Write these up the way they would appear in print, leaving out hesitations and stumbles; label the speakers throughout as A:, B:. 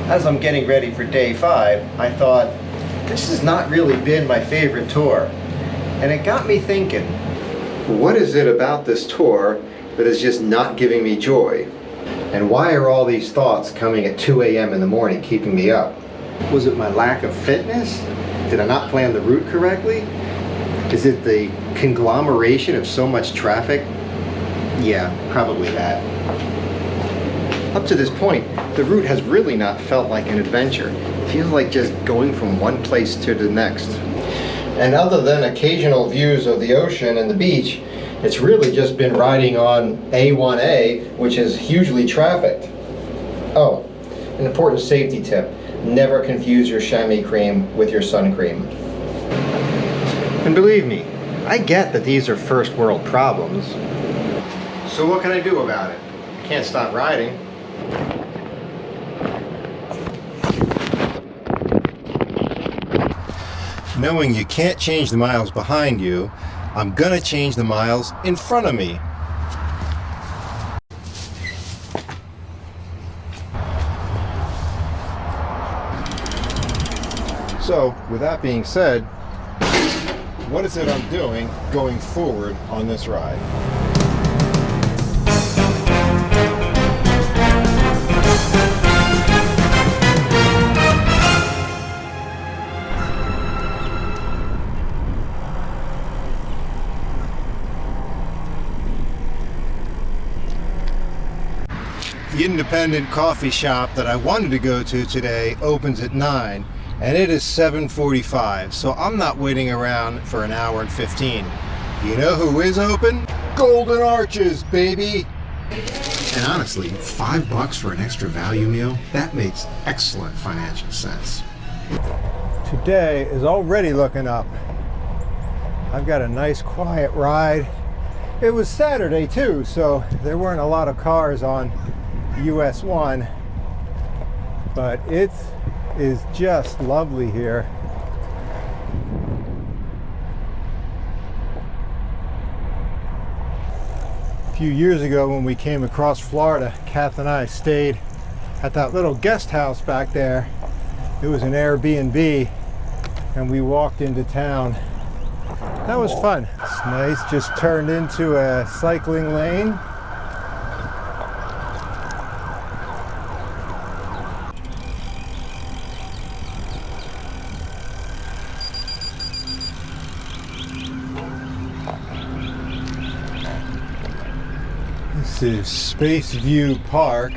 A: as I'm getting ready for day 5, I thought, this has not really been my favorite tour. And it got me thinking, what is it about this tour that is just not giving me joy? And why are all these thoughts coming at 2 a.m. in the morning keeping me up? Was it my lack of fitness? Did I not plan the route correctly? Is it the conglomeration of so much traffic? Yeah, probably that. Up to this point, the route has really not felt like an adventure. It feels like just going from one place to the next. And other than occasional views of the ocean and the beach, it's really just been riding on A1A, which is hugely trafficked. Oh, an important safety tip. Never confuse your chamois cream with your sun cream. And believe me, I get that these are first world problems. So what can I do about it? I can't stop riding. Knowing you can't change the miles behind you, I'm gonna change the miles in front of me. So, with that being said, what is it I'm doing going forward on this ride? The independent coffee shop that I wanted to go to today opens at 9, and it is 7:45, so I'm not waiting around for an hour and 15. You know who is open? Golden Arches, baby! And honestly, $5 for an extra value meal, that makes excellent financial sense. Today is already looking up. I've got a nice quiet ride. It was Saturday too, so there weren't a lot of cars on US 1, but it is just lovely here. A few years ago when we came across Florida, Kath and I stayed at that little guest house back there. It was an Airbnb, and we walked into town. That was fun. It's nice, just turned into a cycling lane. This is Space View Park.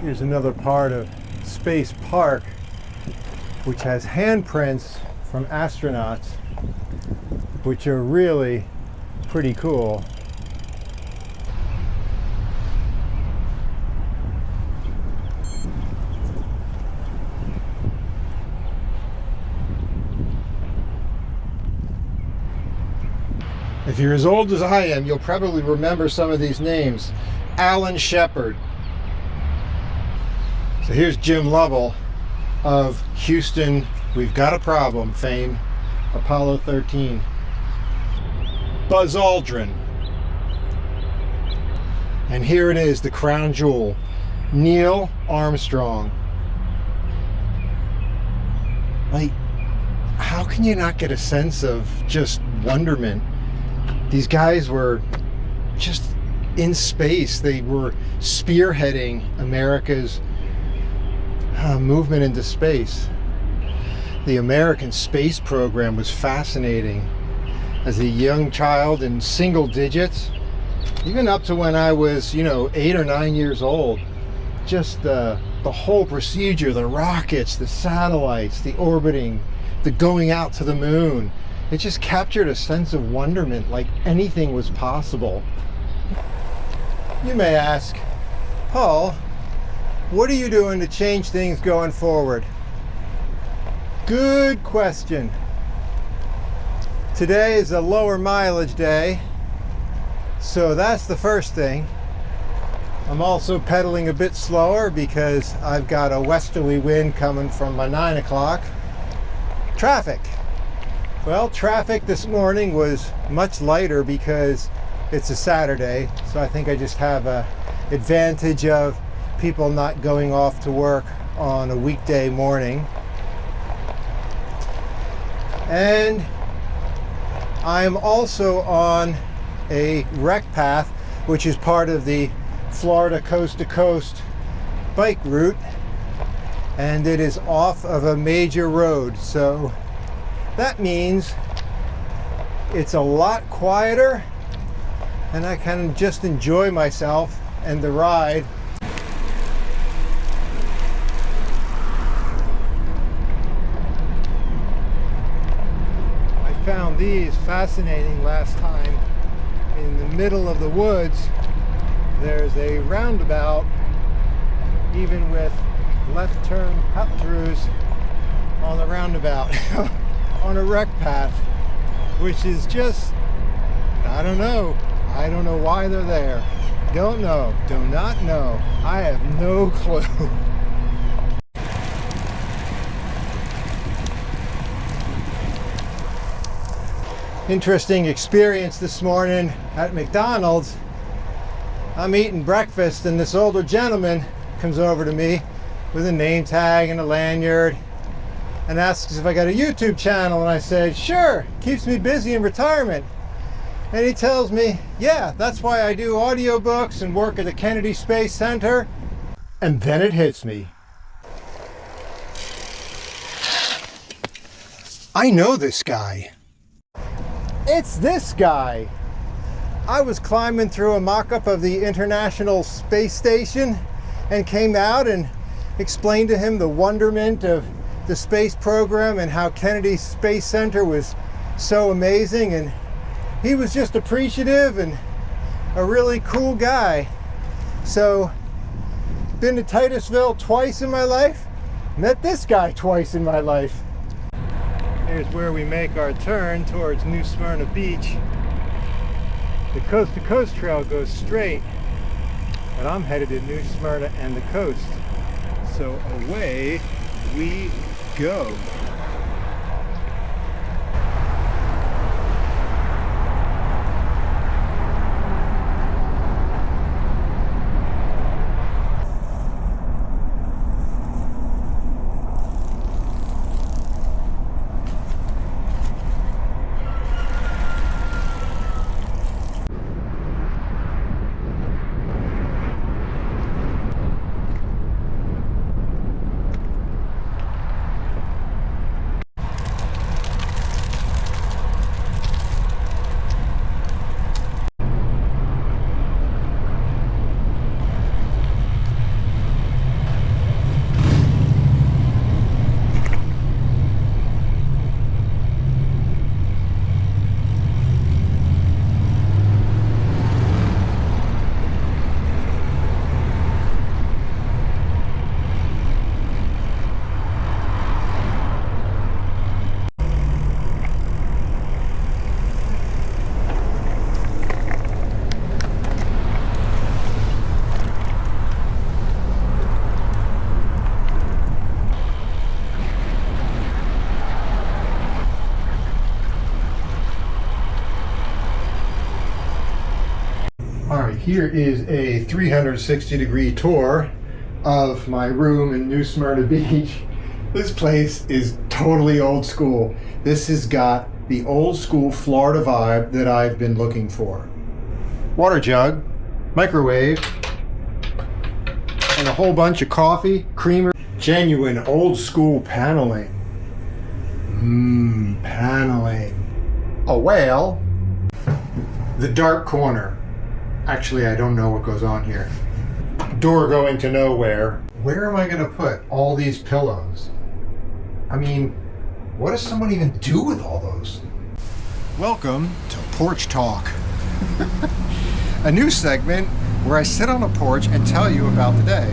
A: Here's another part of Space Park, which has handprints from astronauts, which are really pretty cool. If you're as old as I am, you'll probably remember some of these names. Alan Shepard. So here's Jim Lovell of Houston, We've Got a Problem fame, Apollo 13. Buzz Aldrin. And here it is, the crown jewel, Neil Armstrong. Like, how can you not get a sense of just wonderment? These guys were just in space. They were spearheading America's movement into space. The American space program was fascinating. As a young child in single digits, even up to when I was, 8 or 9 years old, just the whole procedure, the rockets, the satellites, the orbiting, the going out to the moon, it just captured a sense of wonderment, like anything was possible. You may ask, Paul, what are you doing to change things going forward? Good question. Today is a lower mileage day, so that's the first thing. I'm also pedaling a bit slower because I've got a westerly wind coming from my 9 o'clock. Traffic. Well, traffic this morning was much lighter because it's a Saturday, so I think I just have an advantage of people not going off to work on a weekday morning. And I'm also on a rec path, which is part of the Florida coast to coast bike route, and it is off of a major road, so that means it's a lot quieter and I can just enjoy myself and the ride. Found these fascinating last time. In the middle of the woods, there's a roundabout, even with left turn cut throughs on the roundabout on a rec path, which is just, I don't know why they're there. Don't know, do not know. I have no clue. Interesting experience this morning at McDonald's. I'm eating breakfast and this older gentleman comes over to me with a name tag and a lanyard and asks if I got a YouTube channel, and I said, sure, keeps me busy in retirement. And he tells me, yeah, that's why I do audiobooks and work at the Kennedy Space Center. And then it hits me. I know this guy. It's this guy. I was climbing through a mock-up of the International Space Station and came out and explained to him the wonderment of the space program and how Kennedy Space Center was so amazing, and he was just appreciative and a really cool guy. So, been to Titusville twice in my life, met this guy twice in my life. Here's where we make our turn towards New Smyrna Beach. The coast to coast trail goes straight, but I'm headed to New Smyrna and the coast. So away we go. Here is a 360-degree tour of my room in New Smyrna Beach. This place is totally old school. This has got the old school Florida vibe that I've been looking for. Water jug, microwave, and a whole bunch of coffee, creamer. Genuine old school paneling. Paneling. A whale. The dark corner. Actually, I don't know what goes on here. Door going to nowhere. Where am I going to put all these pillows? I mean, what does someone even do with all those? Welcome to Porch Talk. A new segment where I sit on a porch and tell you about the day.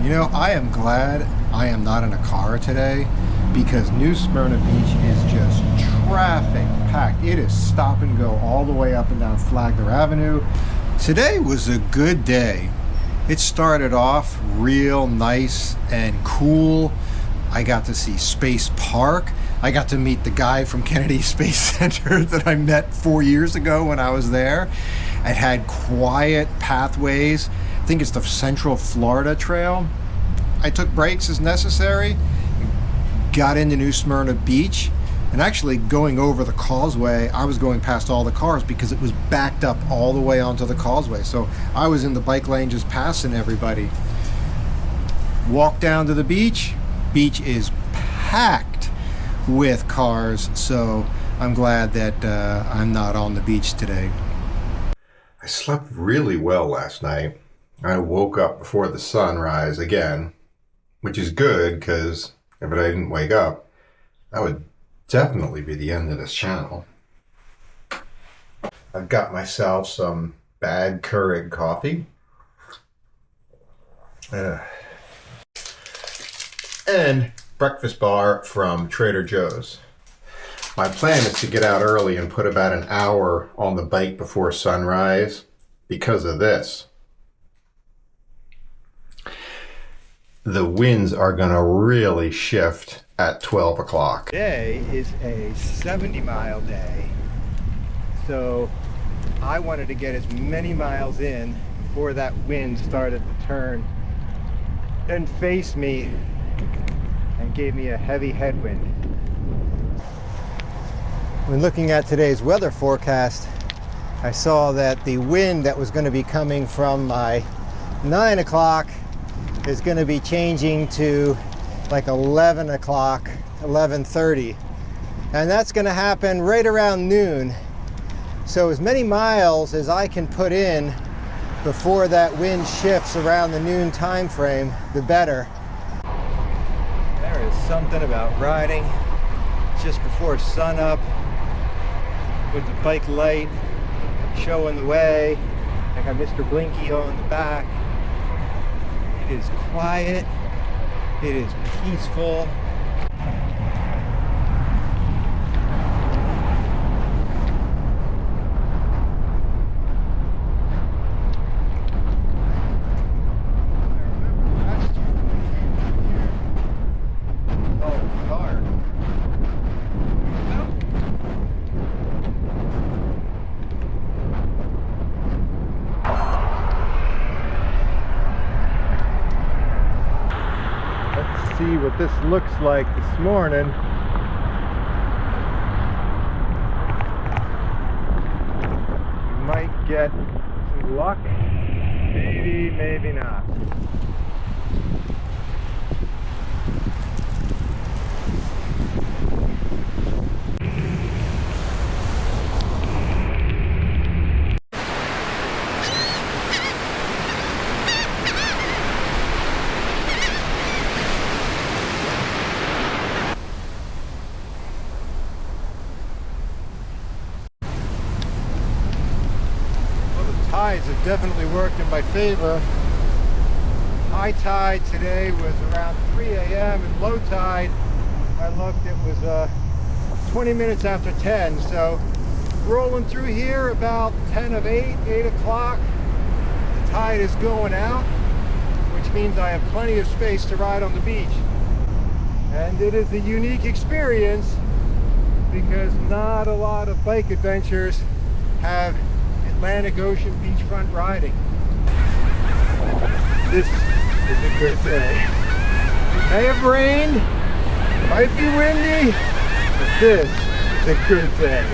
A: You know, I am glad I am not in a car today because New Smyrna Beach is just traffic packed. It is stop and go all the way up and down Flagler Avenue. Today was a good day. It started off real nice and cool. I got to see Space Park. I got to meet the guy from Kennedy Space Center that I met 4 years ago when I was there. It had quiet pathways. I think it's the Central Florida Trail. I took breaks as necessary, got into New Smyrna Beach, and actually going over the causeway, I was going past all the cars because it was backed up all the way onto the causeway. So I was in the bike lane just passing everybody. Walked down to the beach. Beach is packed with cars, so I'm glad that I'm not on the beach today. I slept really well last night. I woke up before the sunrise again, which is good because if I didn't wake up, that would definitely be the end of this channel. I've got myself some bad Keurig coffee. And breakfast bar from Trader Joe's. My plan is to get out early and put about an hour on the bike before sunrise because of this. The winds are gonna really shift at 12 o'clock. Today is a 70-mile day, so I wanted to get as many miles in before that wind started to turn and face me and gave me a heavy headwind. When looking at today's weather forecast, I saw that the wind that was going to be coming from my 9 o'clock is going to be changing to like 11 o'clock, 11:30. And that's going to happen right around noon. So as many miles as I can put in before that wind shifts around the noon time frame, the better. There is something about riding just before sunup with the bike light showing the way. I got Mr. Blinky on the back. It is quiet. It is peaceful. See what this looks like this morning. We might get some luck, maybe, maybe not. Tides have definitely worked in my favor. High tide today was around 3 a.m. and low tide, I looked, it was 20 minutes after 10. So rolling through here about 10 of 8 o'clock. The tide is going out, which means I have plenty of space to ride on the beach. And it is a unique experience because not a lot of bike adventures have Atlantic Ocean beachfront riding. This is a good day. It may have rained, might be windy, but this is a good day.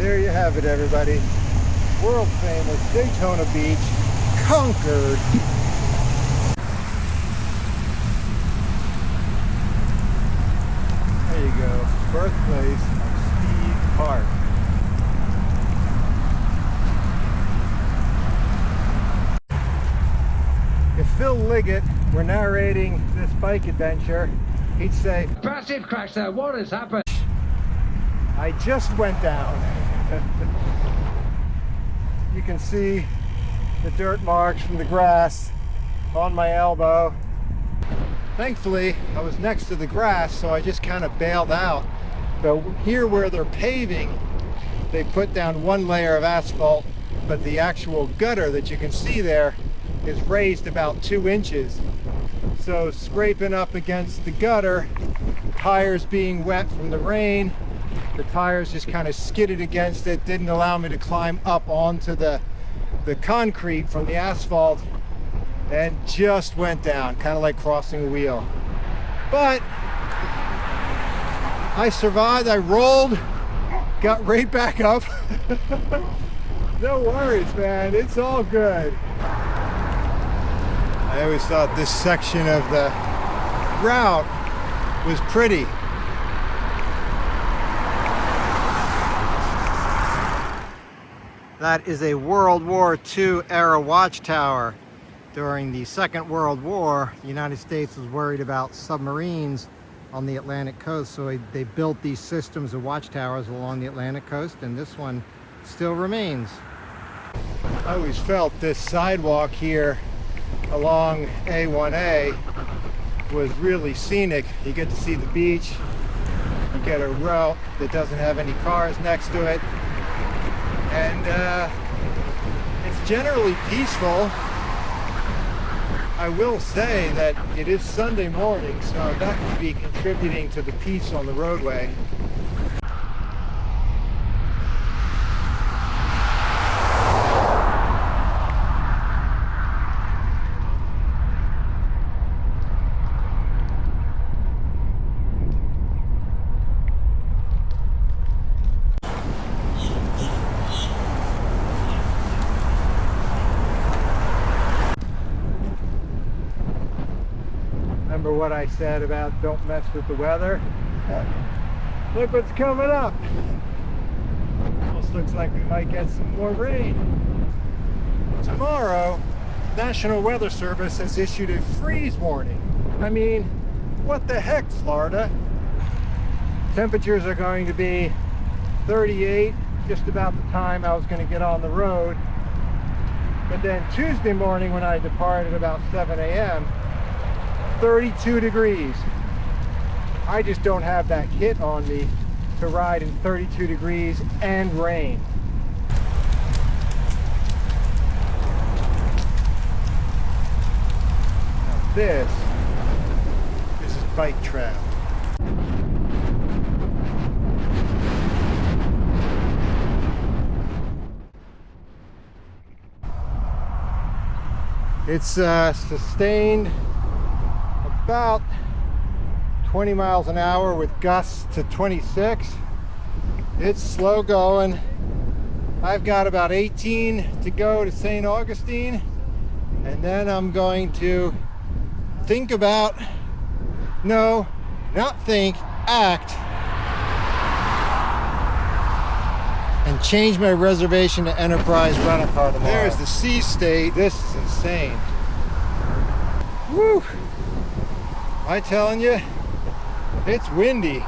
A: There you have it, everybody. World famous Daytona Beach conquered. There you go, birthplace of Steve Park. If Phil Liggett were narrating this bike adventure, he'd say,
B: Massive crash there, what has happened?
A: I just went down. You can see the dirt marks from the grass on my elbow. Thankfully, I was next to the grass, so I just kind of bailed out. But here where they're paving, they put down one layer of asphalt, but the actual gutter that you can see there is raised about 2 inches. So scraping up against the gutter, tires being wet from the rain, the tires just kind of skidded against it, didn't allow me to climb up onto the concrete from the asphalt, and just went down, kind of like crossing a wheel. But I survived, I rolled, got right back up. No worries, man, it's all good. I always thought this section of the route was pretty. That is a World War II era watchtower. During the Second World War, the United States was worried about submarines on the Atlantic coast, so they built these systems of watchtowers along the Atlantic coast, and this one still remains. I always felt this sidewalk here along A1A was really scenic. You get to see the beach, you get a route that doesn't have any cars next to it, and it's generally peaceful. I will say that it is Sunday morning, so that could be contributing to the peace on the roadway. Remember what I said about don't mess with the weather? Look what's coming up. Almost looks like we might get some more rain. Tomorrow, National Weather Service has issued a freeze warning. I mean, what the heck, Florida? Temperatures are going to be 38, just about the time I was going to get on the road. But then Tuesday morning when I departed about 7 a.m., 32 degrees. I just don't have that kit on me to ride in 32 degrees and rain. Now this is bike trail. It's sustained about 20 miles an hour with gusts to 26. It's slow going. I've got about 18 to go to St Augustine, and then I'm going to think about, no, not think, act, and change my reservation to Enterprise Rent-A-Car tomorrow. There's the Sea State. This is insane. Woo! I'm telling you, it's windy.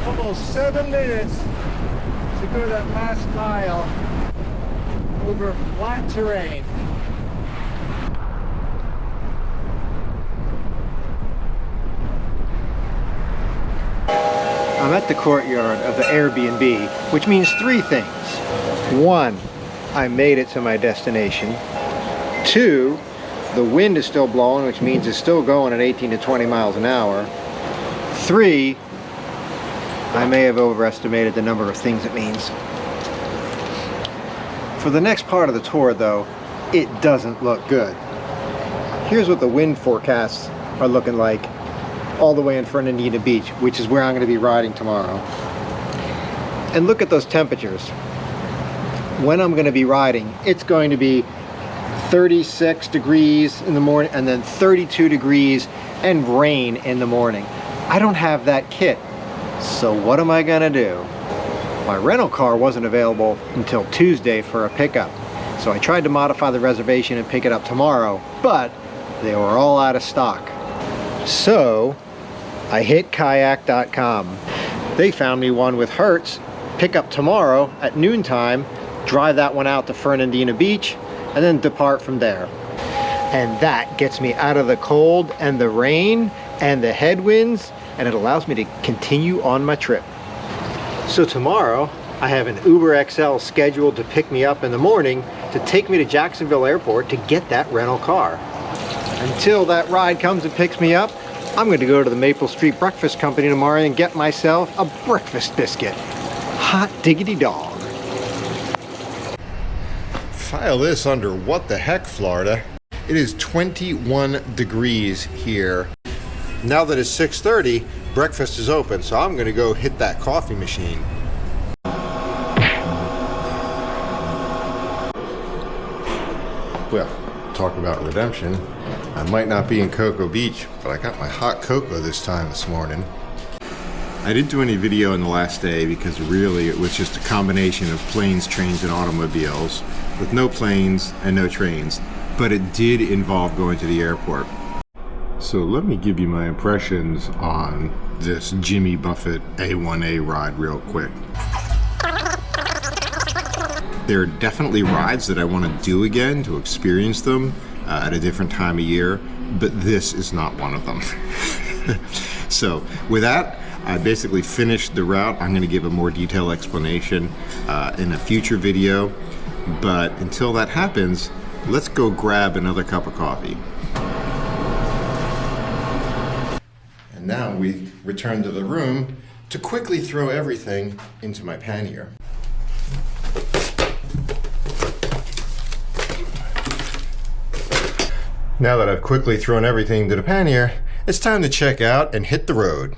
A: Almost 7 minutes to go that last mile over flat terrain. I'm at the courtyard of the Airbnb, which means 3 things. 1, I made it to my destination. 2, the wind is still blowing, which means it's still going at 18 to 20 miles an hour. 3, I may have overestimated the number of things it means. For the next part of the tour, though, it doesn't look good. Here's what the wind forecasts are looking like all the way in front of Daytona Beach, which is where I'm going to be riding tomorrow. And look at those temperatures. When I'm going to be riding, it's going to be 36 degrees in the morning and then 32 degrees and rain in the morning. I don't have that kit. So what am I going to do? My rental car wasn't available until Tuesday for a pickup. So I tried to modify the reservation and pick it up tomorrow, but they were all out of stock. So I hit kayak.com. They found me one with Hertz, pick up tomorrow at noontime, drive that one out to Smyrna Beach, and then depart from there. And that gets me out of the cold and the rain and the headwinds, and it allows me to continue on my trip. So tomorrow, I have an Uber XL scheduled to pick me up in the morning to take me to Jacksonville Airport to get that rental car. Until that ride comes and picks me up, I'm going to go to the Maple Street Breakfast Company tomorrow and get myself a breakfast biscuit. Hot diggity dog. File this under what the heck, Florida. It is 21 degrees here. Now that it's 6:30, breakfast is open, so I'm going to go hit that coffee machine. Well, talk about redemption. I might not be in Cocoa Beach, but I got my hot cocoa this morning. I didn't do any video in the last day because really it was just a combination of planes, trains, and automobiles with no planes and no trains, but it did involve going to the airport. So let me give you my impressions on this Jimmy Buffett A1A ride real quick. There are definitely rides that I want to do again to experience them at a different time of year, but this is not one of them. So with that, I basically finished the route. I'm going to give a more detailed explanation in a future video, but until that happens, let's go grab another cup of coffee. And now we return to the room to quickly throw everything into my pannier. Now that I've quickly thrown everything into the pannier, it's time to check out and hit the road.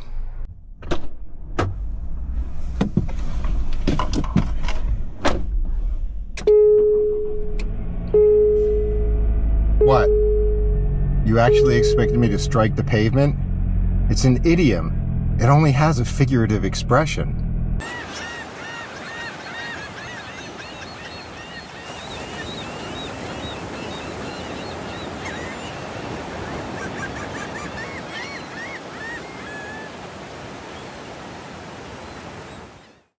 A: What? You actually expected me to strike the pavement? It's an idiom. It only has a figurative expression.